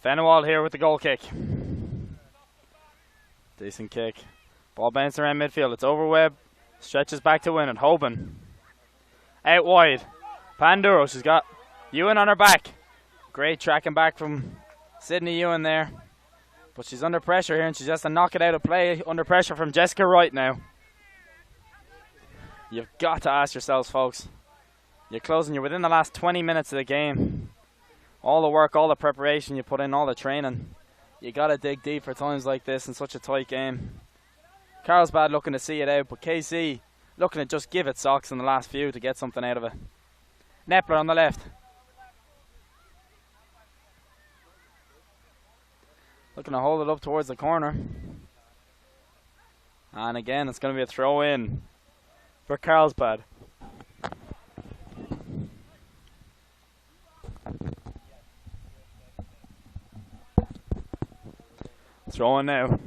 A: Fenwald here with the goal kick. Decent kick. Ball bouncing around midfield. It's over Webb. Stretches back to win it. Hoban. Out wide. Panduro, she's got Ewan on her back. Great tracking back from Sydney Ewan there. But she's under pressure here and she has to knock it out of play under pressure from Jessica Wright now. You've got to ask yourselves, folks. You're closing, you're within the last 20 minutes of the game. All the work, all the preparation you put in, all the training. You got to dig deep for times like this in such a tight game. Carlsbad looking to see it out, but KC looking to just give it socks in the last few to get something out of it. Nepler on the left. Looking to hold it up towards the corner. And again, it's going to be a throw in for Carlsbad. Throw in now.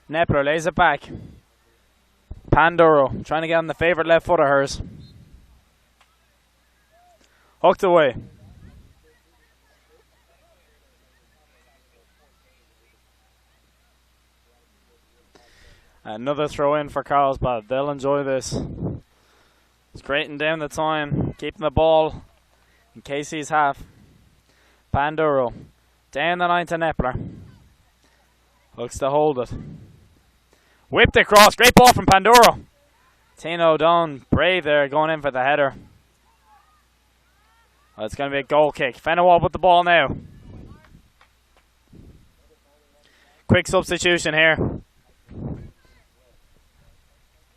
A: Nepler lays it back. Panduro trying to get on the favourite left foot of hers. Hooked away. Another throw in for Carlsbad. They'll enjoy this. Straightening down the time, keeping the ball in KC's half. Panduro down the line to Nepler. Looks to hold it. Whipped across. Great ball from Panduro. Tina O'Donnell, brave there, going in for the header. Oh, it's going to be a goal kick. Fenawal with the ball now. Quick substitution here.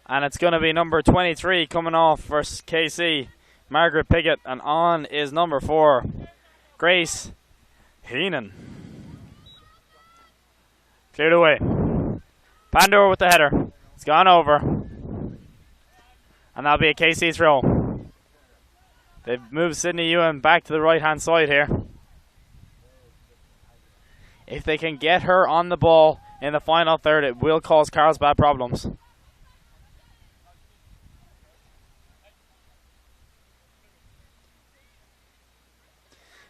A: And it's going to be number 23 coming off for KC. Margaret Piggott. And on is number 4, Grace Heenan. Cleared away. Pandora with the header. It's gone over. And that'll be a KC throw. They've moved Sydney Ewan back to the right-hand side here. If they can get her on the ball in the final third, it will cause Carlsbad problems.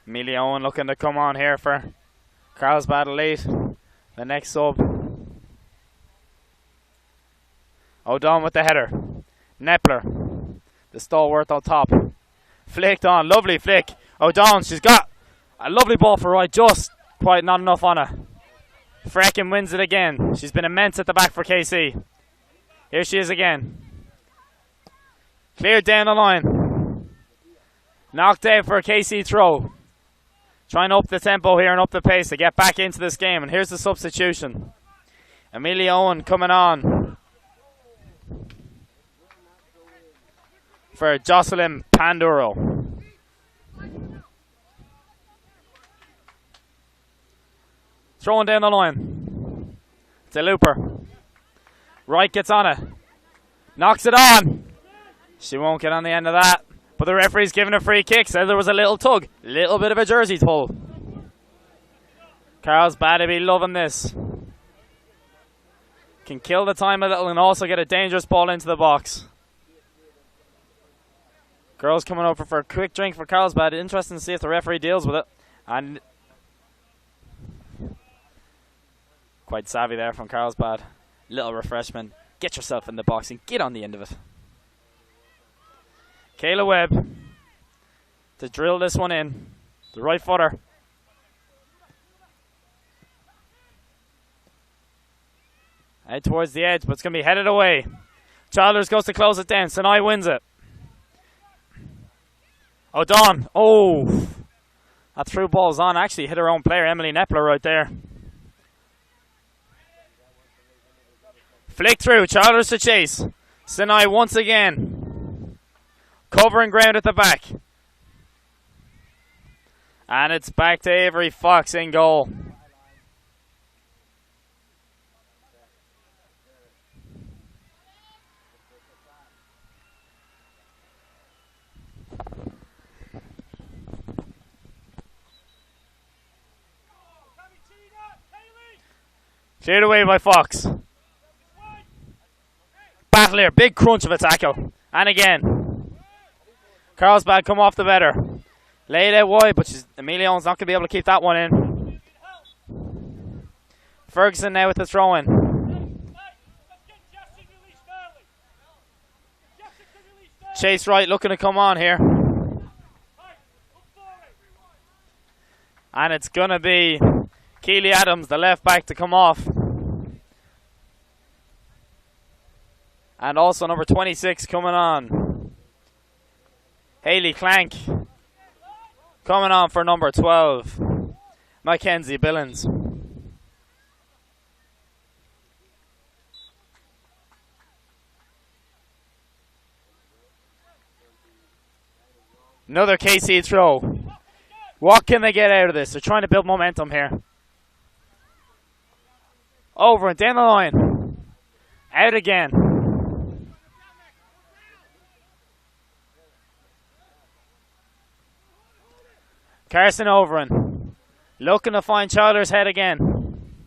A: Amelia Owen looking to come on here for Carlsbad late. The next sub. O'Donnell with the header. Nepler, the stalwart on top. Flicked on, lovely flick. O'Donnell, she's got a lovely ball for Wright, just quite not enough on her. Frecken wins it again. She's been immense at the back for KC. Here she is again. Cleared down the line. Knocked out for a KC throw. Trying to up the tempo here and up the pace to get back into this game. And here's the substitution. Amelia Owen coming on for Jocelyn Panduro. Throwing down the line. It's a looper. Wright gets on it. Knocks it on. She won't get on the end of that. But the referee's giving a free kick. Said there was a little tug. Little bit of a jersey pull. Carlsbad to be loving this. Can kill the time a little and also get a dangerous ball into the box. Girls coming over for a quick drink for Carlsbad. Interesting to see if the referee deals with it. And quite savvy there from Carlsbad. Little refreshment. Get yourself in the box and get on the end of it. Kayla Webb to drill this one in. The right footer. Out towards the edge, but it's going to be headed away. Childers goes to close it down. Sinai wins it. O'Donnell. Oh. That through ball's on. Actually hit her own player, Emily Nepler, right there. Flick through. Childers to chase. Sinai once again. Covering ground at the back. And it's back to Avery Fox in goal. Cleared away by Fox. Battle here. Big crunch of a tackle. And again. Carlsbad come off the better. Laid out wide, but Amelia Owens not going to be able to keep that one in. Ferguson now with the throw-in. Chase Wright looking to come on here. And it's going to be Keely Adams, the left back, to come off. And also number 26 coming on. Hayley Clank coming on for number 12. Mackenzie Billings. Another KC throw. What can they get out of this? They're trying to build momentum here. Over and down the line. Out again. Carson Overin. Looking to find Childers' head again.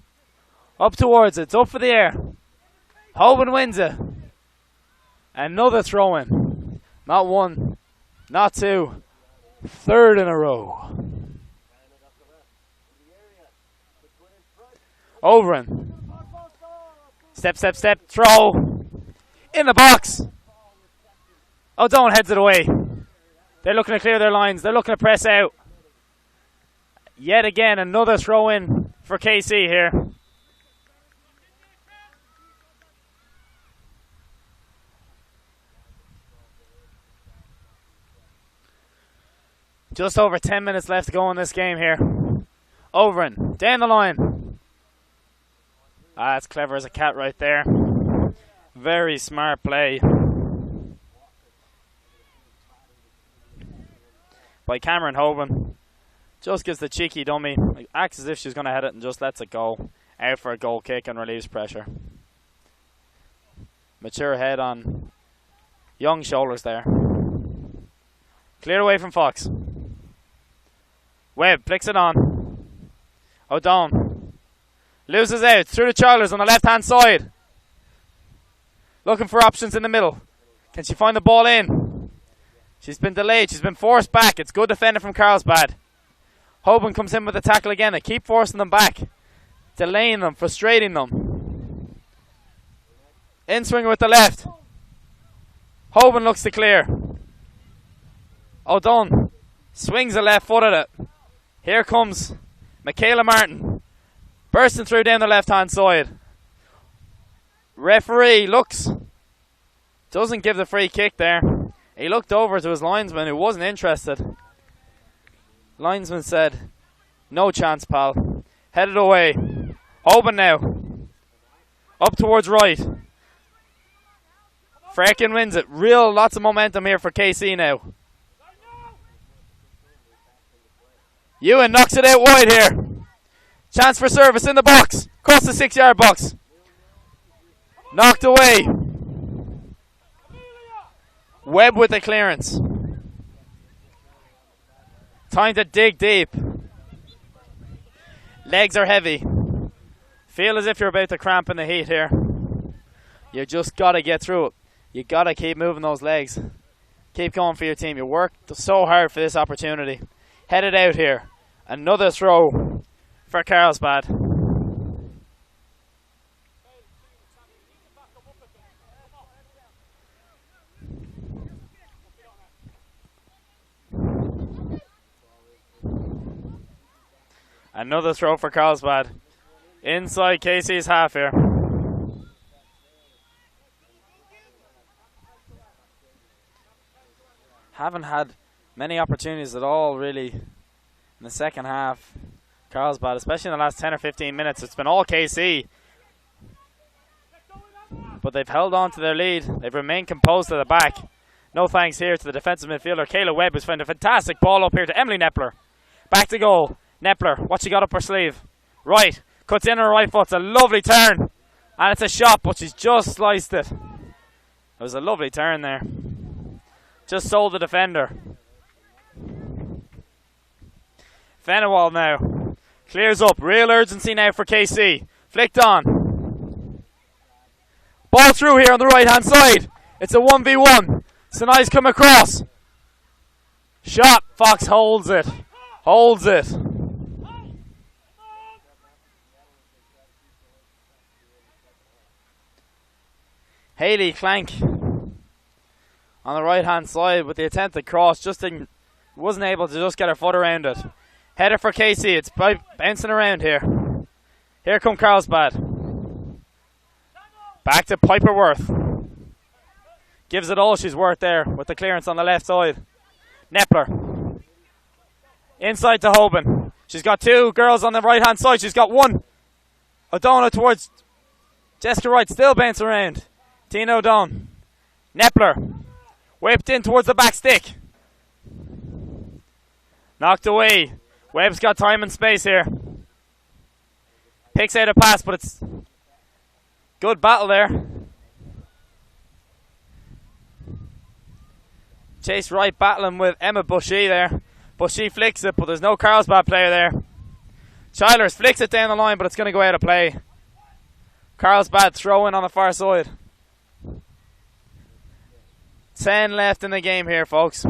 A: Up towards it. It's up for the air. Hoban wins it. Another throw in. Not one. Not two. Third in a row. Overin. Step, step, step. Throw. In the box. O'Donnell heads it away. They're looking to clear their lines. They're looking to press out. Yet again, another throw in for KC here. Just over 10 minutes left to go in this game here. Overin, down the line. That's clever as a cat right there. Very smart play by Cameron Hoban. Just gives the cheeky dummy, acts as if she's going to head it and just lets it go. Out for a goal kick and relieves pressure. Mature head on young shoulders there. Clear away from Fox. Webb flicks it on. O'Donnell loses out through the Childers on the left hand side. Looking for options in the middle. Can she find the ball in? She's been delayed. She's been forced back. It's good defending from Carlsbad. Hoban comes in with the tackle again. They keep forcing them back. Delaying them. Frustrating them. In swinger with the left. Hoban looks to clear. O'Donnell swings a left foot at it. Here comes Michaela Martin. Bursting through down the left hand side. Referee looks. Doesn't give the free kick there. He looked over to his linesman who wasn't interested. Linesman said, no chance, pal. Headed away. Hoban now. Up towards right. Freakin wins it. Lots of momentum here for KC now. Ewan knocks it out wide here. Chance for service in the box. Across the 6-yard box. Knocked away. Webb with the clearance. Time to dig deep. Legs are heavy. Feel as if you're about to cramp in the heat here. You just got to get through it. You got to keep moving those legs. Keep going for your team. You worked so hard for this opportunity. Headed out here. Another throw for Carlsbad. Another throw for Carlsbad. Inside KC's half here. Haven't had many opportunities at all, really, in the second half. Carlsbad, especially in the last 10 or 15 minutes. It's been all KC. But they've held on to their lead. They've remained composed to the back. No thanks here to the defensive midfielder, Kayla Webb, who's found a fantastic ball up here to Emily Nepler. Back to goal. Nepler, what she got up her sleeve? Right, cuts in her right foot. It's a lovely turn. And it's a shot, but she's just sliced it. It was a lovely turn there. Just sold the defender. Fenawal now. Clears up. Real urgency now for KC. Flicked on. Ball through here on the right hand side. It's a 1v1. Sinai's come across. Shot. Fox holds it. Holds it. Hayley Clank on the right hand side with the attempted cross. Wasn't able to just get her foot around it. Header for KC. It's bouncing around here. Here come Carlsbad. Back to Piper Worth. Gives it all she's worth there with the clearance on the left side. Nepler. Inside to Hoban. She's got two girls on the right hand side. She's got one. O'Donnell towards Jessica Wright. Still bouncing around. Tina O'Donnell. Nepler. Whipped in towards the back stick. Knocked away. Webb's got time and space here. Picks out a pass, but it's good battle there. Chase Wright battling with Emma Bushy there. Bushy flicks it, but there's no Carlsbad player there. Childers flicks it down the line, but it's going to go out of play. Carlsbad throw in on the far side. 10 left in the game here, folks.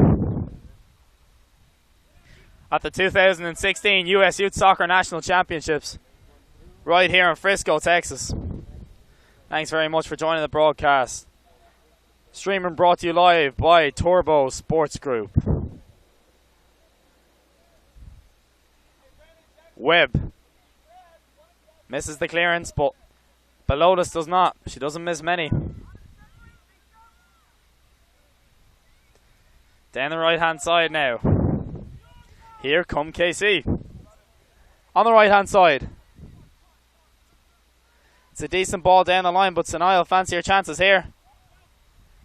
A: At the 2016 US Youth Soccer National Championships, right here in Frisco, Texas. Thanks very much for joining the broadcast. Streaming brought to you live by Turbo Sports Group. Webb misses the clearance, but Belotus does not. She doesn't miss many. Down the right hand side now. Here come KC. On the right hand side. It's a decent ball down the line, but Sinai will fancy her chances here.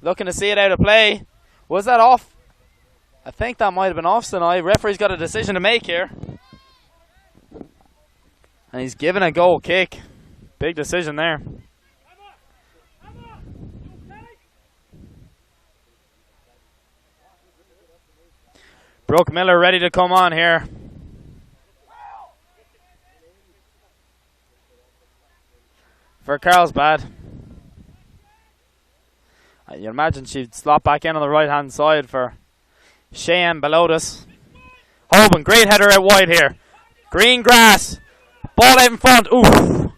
A: Looking to see it out of play. Was that off? I think that might have been off Sinai. Referee's got a decision to make here. And he's given a goal kick. Big decision there. Brooke Miller ready to come on here. For Carlsbad. You imagine she'd slot back in on the right hand side for Cheyenne Belotus. Hoban, great header out wide here. Green grass. Ball out in front. Oof.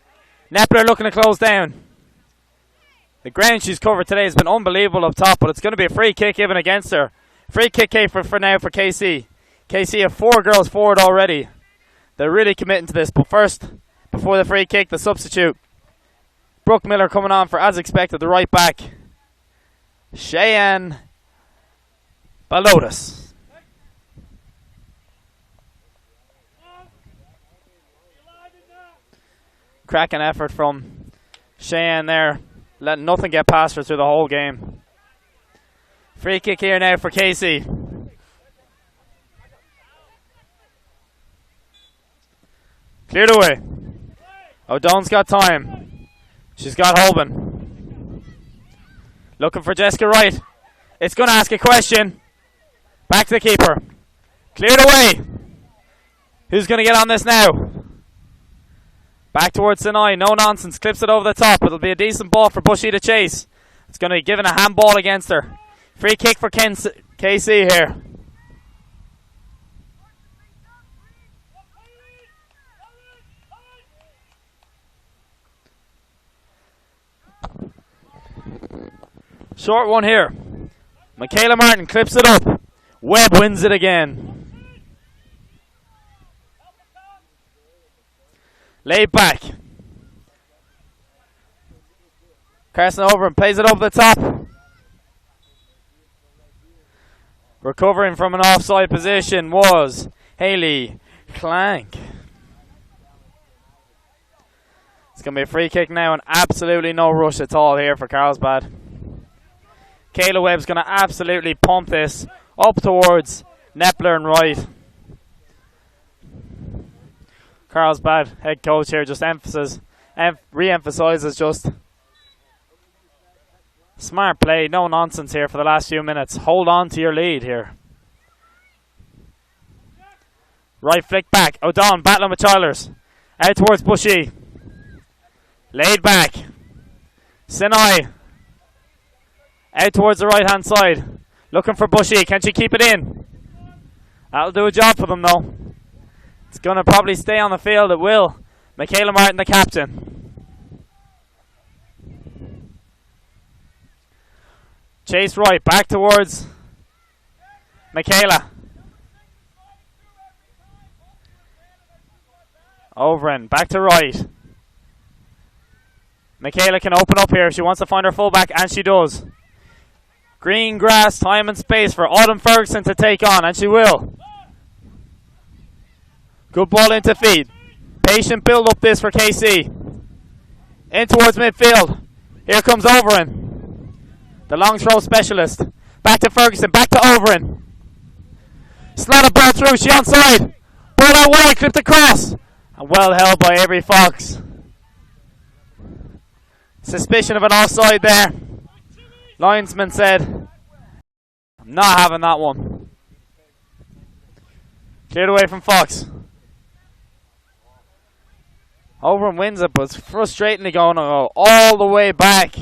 A: Nepler looking to close down. The ground she's covered today has been unbelievable up top, but it's going to be a free kick given against her. Free kick for now for KC. KC have 4 girls forward already. They're really committing to this, but first, before the free kick, the substitute. Brooke Miller coming on for, as expected, the right back. Cheyenne Belotus. Cracking effort from Cheyenne there, letting nothing get past her through the whole game. Free kick here now for KC. Cleared away. O'Donnell's got time. She's got Hoban. Looking for Jessica Wright. It's going to ask a question. Back to the keeper. Cleared away. Who's going to get on this now? Back towards Sinai. No nonsense. Clips it over the top. It'll be a decent ball for Bushy to chase. It's going to be given a handball against her. Free kick for KC here. Short one here. Michaela Martin clips it up. Webb wins it again. Laid back. Carson over and plays it over the top. Recovering from an offside position was Haley Clank. It's going to be a free kick now and absolutely no rush at all here for Carlsbad. Kayla Webb's going to absolutely pump this up towards Nepler and Wright. Carlsbad head coach here just re-emphasizes just smart play, no nonsense here for the last few minutes. Hold on to your lead here. Right flick back. O'Donnell battling with Childers. Out towards Bushy. Laid back. Sinai. Out towards the right hand side. Looking for Bushy. Can she keep it in? That'll do a job for them though. It's going to probably stay on the field. It will. Michaela Martin, the captain. Chase right, back towards Michaela. Overin, back to right. Michaela can open up here. She wants to find her fullback, and she does. Green grass, time and space for Autumn Ferguson to take on, and she will. Good ball into feed. Patient build up this for KC. In towards midfield. Here comes Overin. The long throw specialist. Back to Ferguson, back to Overin. Slotted ball through, she onside. Ball out wide, clipped across. And well held by Avery Fox. Suspicion of an offside there. Linesman said, I'm not having that one. Cleared away from Fox. Overin wins it, but it's frustratingly going all the way back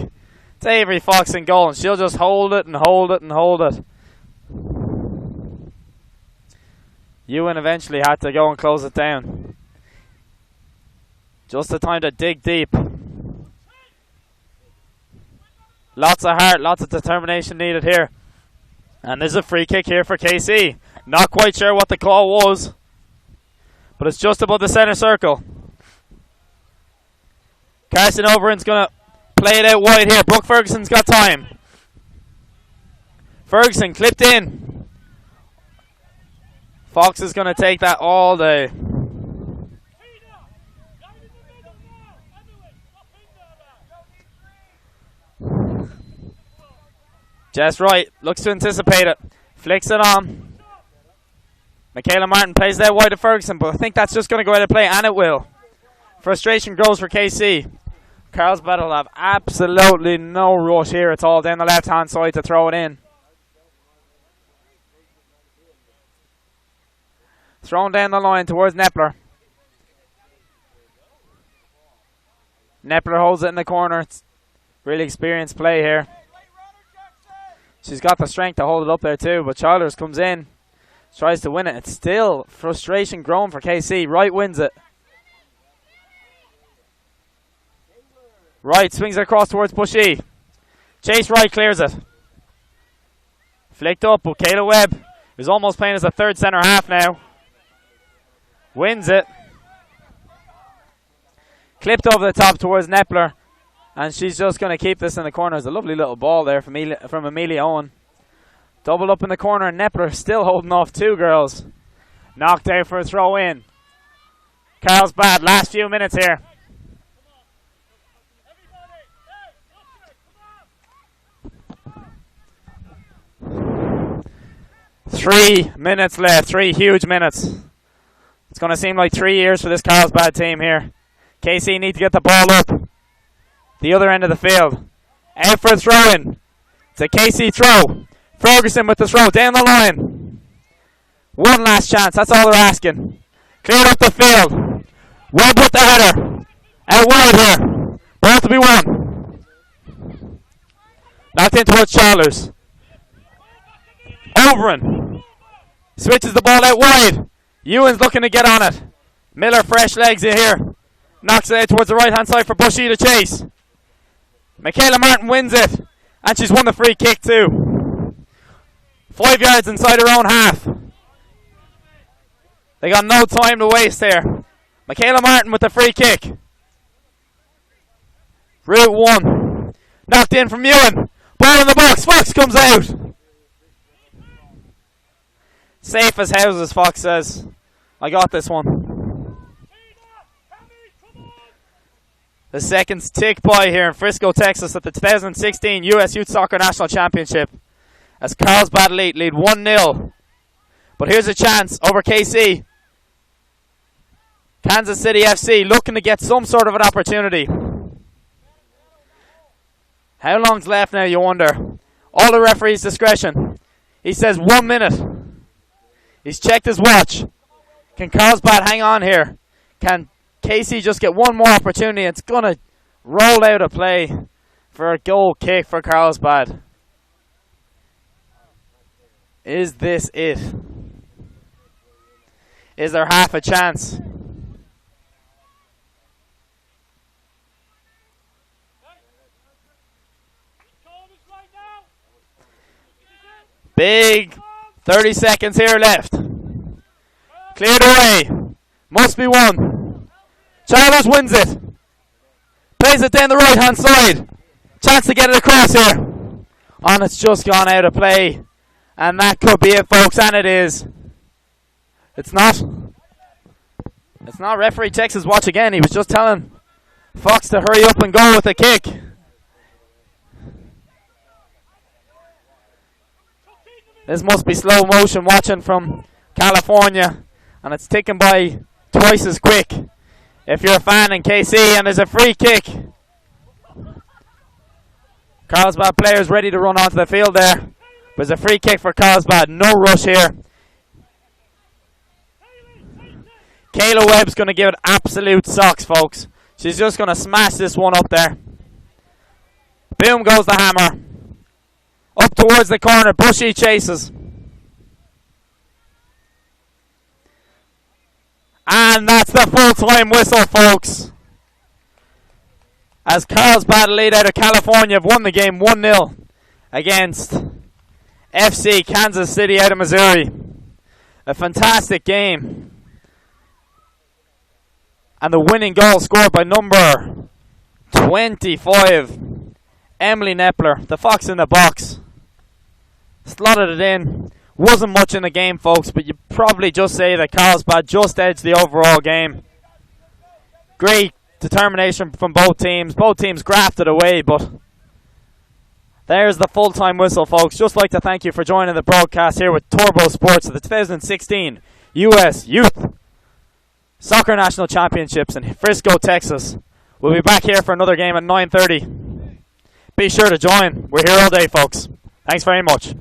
A: to Avery Fox in goal, and she'll just hold it and hold it and hold it. Ewan eventually had to go and close it down. Just the time to dig deep. Lots of heart, lots of determination needed here. And there's a free kick here for KC. Not quite sure what the call was, but it's just above the centre circle. Carson Overin's going to play it out wide here. Brooke Ferguson's got time. Ferguson clipped in. Fox is going to take that all day. Jess Wright looks to anticipate it. Flicks it on. Michaela Martin plays that wide to Ferguson, but I think that's just going to go out of play, and it will. Frustration grows for KC. Carlsbad will have absolutely no rush here at all down the left-hand side to throw it in. Thrown down the line towards Nepler. Nepler holds it in the corner. It's really experienced play here. She's got the strength to hold it up there too, but Childers comes in, tries to win it. It's still frustration growing for KC. Wright wins it. Wright swings it across towards Bushy. Chase Wright clears it. Flicked up, but Kayla Webb is almost playing as a third centre half now. Wins it. Clipped over the top towards Nepler. And she's just going to keep this in the corner. It's a lovely little ball there from Amelia Owen. Double up in the corner, and Nepler still holding off two girls. Knocked out for a throw in. Carlsbad, last few minutes here. Three minutes left, 3 huge minutes. It's going to seem like 3 years for this Carlsbad team here. KC need to get the ball up. The other end of the field. Out for a throw-in. It's a KC throw. Ferguson with the throw down the line. One last chance. That's all they're asking. Cleared up the field. Webb with the header. Out wide here. Ball to be won. Knocked in towards Chalers. Overin. Switches the ball out wide. Ewan's looking to get on it. Miller fresh legs in here. Knocks it out towards the right-hand side for Bushy to chase. Michaela Martin wins it, and she's won the free kick too. 5 yards inside her own half. They got no time to waste here. Michaela Martin with the free kick. Route 1. Knocked in from Ewan. Ball in the box. Fox comes out. Safe as houses, Fox says. I got this one. The seconds tick by here in Frisco, Texas at the 2016 U.S. Youth Soccer National Championship as Carlsbad Elite lead 1-0. But here's a chance over KC. Kansas City FC looking to get some sort of an opportunity. How long's left now, you wonder? All the referee's discretion. He says 1 minute. He's checked his watch. Can Carlsbad hang on here? Can KC just get one more opportunity? It's going to roll out a play for a goal kick for Carlsbad. Is this it? Is there half a chance? Big 30 seconds here left. Cleared away. Must be won. Chalmers wins it. Plays it down the right hand side. Chance to get it across here. And it's just gone out of play. And that could be it, folks. And it is. It's not. It's not. Referee checks his watch again. He was just telling Fox to hurry up and go with the kick. This must be slow motion watching from California. And it's ticking by twice as quick. If you're a fan in KC, and there's a free kick. Carlsbad players ready to run onto the field there. There's a free kick for Carlsbad. No rush here. Kayla Webb's going to give it absolute socks, folks. She's just going to smash this one up there. Boom goes the hammer. Up towards the corner. Bushy chases. And that's the full-time whistle, folks. As Carlsbad lead out of California have won the game 1-0 against FC Kansas City out of Missouri. A fantastic game. And the winning goal scored by number 25, Emily Nepler, the fox in the box. Slotted it in. Wasn't much in the game, folks, but you'd probably just say that Carlsbad just edged the overall game. Great determination from both teams. Both teams grafted away, but there's the full-time whistle, folks. Just like to thank you for joining the broadcast here with Turbo Sports at the 2016 U.S. Youth Soccer National Championships in Frisco, Texas. We'll be back here for another game at 9:30. Be sure to join. We're here all day, folks. Thanks very much.